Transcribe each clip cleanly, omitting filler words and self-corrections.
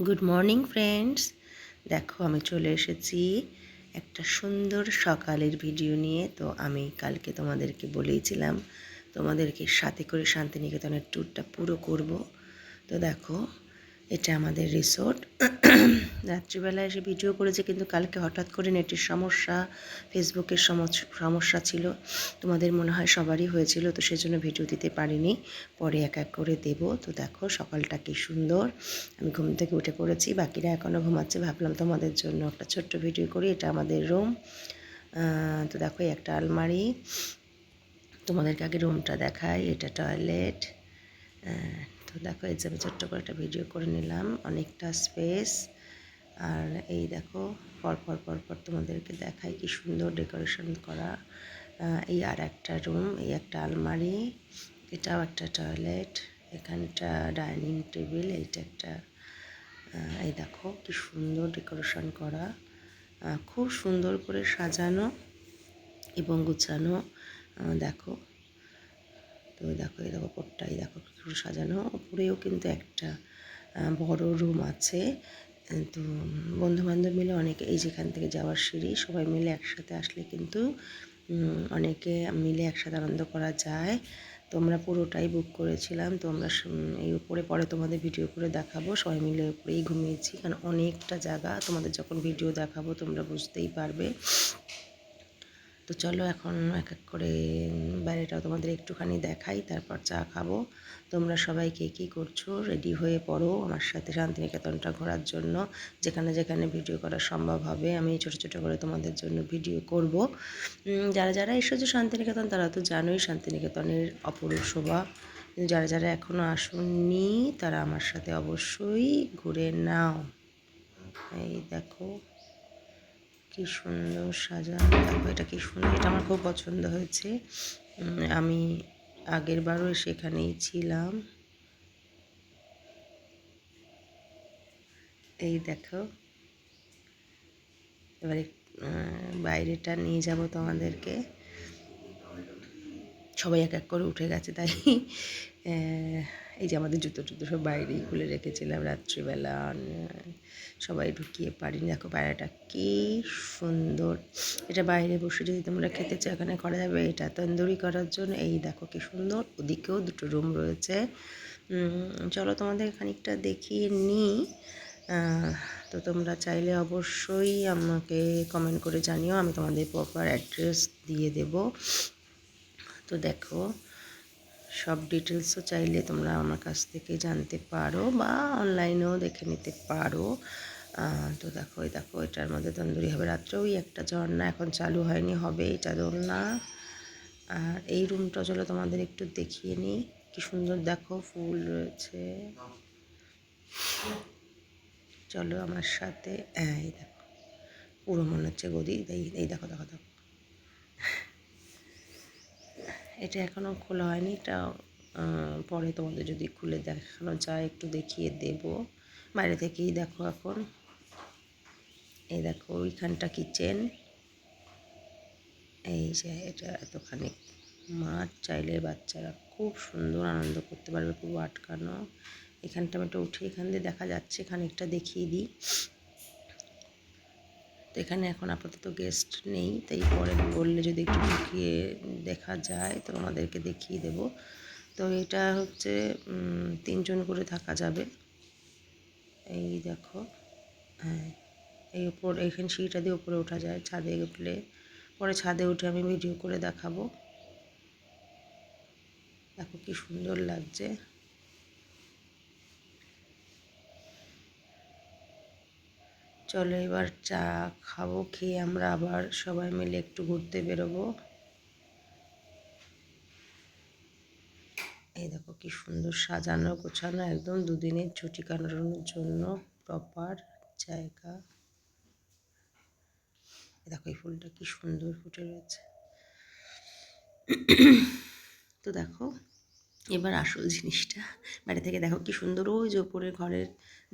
Good morning friends. দেখো আমি চলে এসেছি একটা সুন্দর সকালের ভিডিও নিয়ে। তো আমি কালকে তোমাদেরকে বলেইছিলাম তোমাদেরকে সাথে করে শান্তিনিকেতনের ট্যুরটা পুরো করব। তো দেখো এটা আমাদের রিসোর্ট। রাত্রিবেলা এসে ভিডিও করেছে, কিন্তু কালকে হঠাৎ করে নেটের সমস্যা, ফেসবুকের সমস্যা ছিল। তোমাদের মনে হয় সবারই হয়েছিল, তো সেজন্য ভিডিও দিতে পারিনি। পরে এক এক করে দেব। তো দেখো সকালটা কি সুন্দর। আমি ঘুম থেকে উঠে পড়েছি, বাকিরা এখনও ঘুমাচ্ছে। ভাবলাম তোমাদের জন্য একটা ছোট্ট ভিডিও করি। এটা আমাদের রুম। তো দেখো একটা আলমারি, তোমাদেরকে আগে রুমটা দেখাই। এটা টয়লেট। তো দেখো এই যে আমি ছোট্ট করে একটা ভিডিও করে নিলাম, অনেকটা স্পেস। আর এই দেখো পরপর তোমাদেরকে দেখাই কি সুন্দর ডেকোরেশন করা। এই আর একটা রুম, এই একটা আলমারি, এটাও একটা টয়লেট, এখানটা ডাইনিং টেবিল, এইটা একটা। এই দেখো কি সুন্দর ডেকোরেশন করা, খুব সুন্দর করে সাজানো এবং গুছানো। দেখো, তো দেখো এই দেখো ওপরটাই দেখো কি সাজানো। উপরেও কিন্তু একটা বড় রুম আছে। তো বন্ধুবান্ধব মিলে অনেকে, এই যেখান থেকে যাওয়ার সিঁড়ি, সবাই মিলে একসাথে আসলে কিন্তু অনেকে মিলে একসাথে আনন্দ করা যায়। তো আমরা পুরোটাই বুক করেছিলাম। তো আমরা এই উপরে পরে তোমাদের ভিডিও করে দেখাবো। সবাই মিলে উপরেই ঘুমিয়েছি, কারণ অনেকটা জায়গা। তোমাদের যখন ভিডিও দেখাবো তোমরা বুঝতেই পারবে। তো চলো এখন এক এক করে বাইরেটাও তোমাদের একটুখানি দেখাই, তারপর চা খাবো। তোমরা সবাই কে কী করছো, রেডি হয়ে পড়ো আমার সাথে শান্তিনিকেতনটা ঘোরার জন্য। যেখানে যেখানে ভিডিও করা সম্ভব হবে আমি ছোটো ছোটো করে তোমাদের জন্য ভিডিও করব। যারা যারা এসেছো শান্তিনিকেতন তারা তো জানোই শান্তিনিকেতনের অপরূপ শোভা। যারা যারা এখনও আসুননি তারা আমার সাথে অবশ্যই ঘুরে নাও। এই দেখো কি সুন্দর সাজানো, দেখো এটা কি সুন্দর, এটা আমার খুব পছন্দ হয়েছে। আমি আগের বারও সেখানেই ছিলাম। এই দেখো এবারে বাইরেটা নিয়ে যাব তোমাদেরকে। সবাই এক এক করে উঠে গেছে, তাই এই যে আমাদের জুতো টুতো সব বাইরেই খুলে রেখেছিলাম রাত্রিবেলা, সবাই ঢুকিয়ে পারিনি। দেখো বাইরেটা কি সুন্দর। এটা বাইরে বসে যদি তোমরা খেতে চাও এখানে করা যাবে, এটা তন্দুরি করার জন্য। এই দেখো কি সুন্দর, ওদিকেও দুটো রুম রয়েছে। চলো তোমাদের খানিকটা দেখিয়ে নিই। তো তোমরা চাইলে অবশ্যই আমাকে কমেন্ট করে জানিও, আমি তোমাদের প্রপার অ্যাড্রেস দিয়ে দেব। তো দেখো সব ডিটেলসও চাইলে তোমরা আমার কাছ থেকে জানতে পারো বা অনলাইনেও দেখে নিতে পারো। তো দেখো এই দেখো এটার মধ্যে তন্দুরি হবে রাত্রে। ওই একটা ঝর্ণা এখন চালু হয়নি, হবে এটা দোলনা। আর এই রুমটা চলো তোমাদের একটু দেখিয়ে নিই, কি সুন্দর দেখো ফুল রয়েছে। চলো আমার সাথে। এই দেখো পুরো মনে হচ্ছে গদি। এই দেখো দেখো দেখো, এটা এখনও খোলা হয়নি। এটা পরে তোমাদের যদি খুলে দেখানো যায় একটু দেখিয়ে দেব। বাইরে থেকেই দেখো এখন। এই দেখো ওইখানটা কিচেন। এই যে এটা এতখানি মাঠ, চাইলে বাচ্চারা খুব সুন্দর আনন্দ করতে পারবে, পুরো আটকানো। এখানটা আমি একটা উঠে এখান দিয়ে দেখা যাচ্ছে, খানিকটা দেখিয়ে দিই। তো এখানে এখন আপাতত গেস্ট নেই, তাই পরে বললে যদি একটু ঢুকিয়ে দেখা যায় তো আমাদেরকে দেখিয়ে দেব। তো এটা হচ্ছে 3 জন করে থাকা যাবে। এই দেখো, হ্যাঁ এই উপর এইখানে সিঁড়িটা দিয়ে উপরে ওঠা যায়। ছাদে উঠলে পরে ছাদে উঠে আমি ভিডিও করে দেখাবো। দেখো কি সুন্দর লাগছে। চলো এবার চা খাবো, খেয়ে আমরা আবার সবাই মিলে একটু ঘুরতে বেরোবো। এই দেখো কি সুন্দর সাজানো গোছানো, একদম দুদিনের ছুটি কাটানোর জন্য প্রপার জায়গা। দেখো এই ফুলটা কি সুন্দর ফুটে রয়েছে। তো দেখো এবার আসল জিনিসটা, বাইরে থেকে দেখো কি সুন্দর। ওই যে ওপরের ঘরের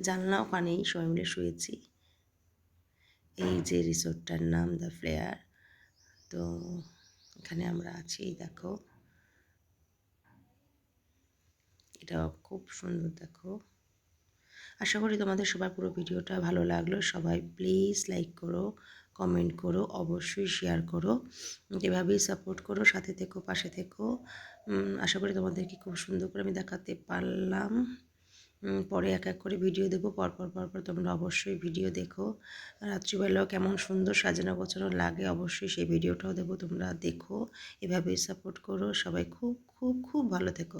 জানলা, ওখানেই সবাই মিলে শুয়েছি। এই যে রিসোর্টটার নাম দ্য ফ্লেয়ার। তো এখানে আমরা আছি। দেখো এটা খুব সুন্দর। দেখো আশা করি তোমাদের সবার পুরো ভিডিওটা ভালো লাগলো। সবাই প্লিজ লাইক করো, কমেন্ট করো, অবশ্যই শেয়ার করো, এভাবেই সাপোর্ট করো, সাথে থেকো, পাশে থেকো। আশা করি তোমাদেরকে খুব সুন্দর করে আমি দেখাতে পারলাম। পরে এক এক করে ভিডিও দেবো, পরপর তোমরা অবশ্যই ভিডিও দেখো। রাত্রিবেলাও কেমন সুন্দর সাজানো গোছানো লাগে অবশ্যই সেই ভিডিওটাও দেবো, তোমরা দেখো। এভাবেই সাপোর্ট করো। সবাই খুব খুব খুব ভালো থেকো।